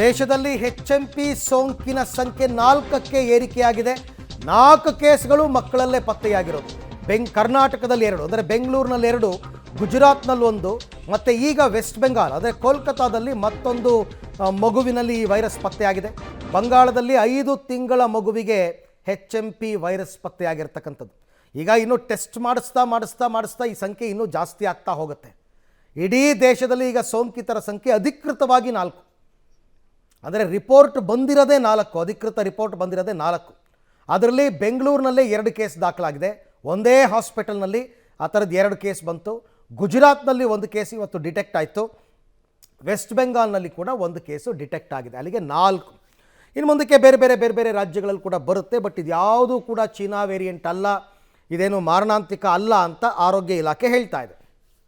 ದೇಶದಲ್ಲಿ HMP ಸೋಂಕಿನ ಸಂಖ್ಯೆ 4ಕ್ಕೆ ಏರಿಕೆಯಾಗಿದೆ. 4 ಕೇಸ್ಗಳು ಮಕ್ಕಳಲ್ಲೇ ಪತ್ತೆಯಾಗಿರೋದು. ಕರ್ನಾಟಕದಲ್ಲಿ 2, ಅಂದರೆ ಬೆಂಗಳೂರಿನಲ್ಲಿ 2, ಗುಜರಾತ್ನಲ್ಲಿ 1, ಮತ್ತು ಈಗ ವೆಸ್ಟ್ ಬೆಂಗಾಲ್ ಅಂದರೆ ಕೋಲ್ಕತ್ತಾದಲ್ಲಿ ಮತ್ತೊಂದು ಮಗುವಿನಲ್ಲಿ ಈ ವೈರಸ್ ಪತ್ತೆಯಾಗಿದೆ. ಬಂಗಾಳದಲ್ಲಿ 5 ತಿಂಗಳ ಮಗುವಿಗೆ HMP ವೈರಸ್ ಪತ್ತೆಯಾಗಿರ್ತಕ್ಕಂಥದ್ದು. ಈಗ ಇನ್ನೂ ಟೆಸ್ಟ್ ಮಾಡಿಸ್ತಾ ಈ ಸಂಖ್ಯೆ ಇನ್ನೂ ಜಾಸ್ತಿ ಆಗ್ತಾ ಹೋಗುತ್ತೆ. ಇಡೀ ದೇಶದಲ್ಲಿ ಈಗ ಸೋಂಕಿತರ ಸಂಖ್ಯೆ ಅಧಿಕೃತವಾಗಿ 4, ಅಂದರೆ ರಿಪೋರ್ಟ್ ಬಂದಿರೋದೇ 4, ಅಧಿಕೃತ ರಿಪೋರ್ಟ್ ಬಂದಿರೋದೇ 4. ಅದರಲ್ಲಿ ಬೆಂಗಳೂರಿನಲ್ಲೇ 2 ಕೇಸ್ ದಾಖಲಾಗಿದೆ. ಒಂದೇ ಹಾಸ್ಪಿಟಲ್ನಲ್ಲಿ ಆ ಥರದ್ದು 2 ಕೇಸ್ ಬಂತು. ಗುಜರಾತ್ನಲ್ಲಿ 1 ಕೇಸ್ ಇವತ್ತು ಡಿಟೆಕ್ಟ್ ಆಯಿತು. ವೆಸ್ಟ್ ಬೆಂಗಾಲ್ನಲ್ಲಿ ಕೂಡ 1 ಕೇಸು ಡಿಟೆಕ್ಟ್ ಆಗಿದೆ. ಅಲ್ಲಿಗೆ 4. ಇನ್ನು ಮುಂದಕ್ಕೆ ಬೇರೆ ರಾಜ್ಯಗಳಲ್ಲಿ ಕೂಡ ಬರುತ್ತೆ. ಬಟ್ ಇದು ಯಾವುದೂ ಕೂಡ ಚೀನಾ ವೇರಿಯಂಟ್ ಅಲ್ಲ, ಇದೇನು ಮಾರಣಾಂತಿಕ ಅಲ್ಲ ಅಂತ ಆರೋಗ್ಯ ಇಲಾಖೆ ಹೇಳ್ತಾ ಇದೆ.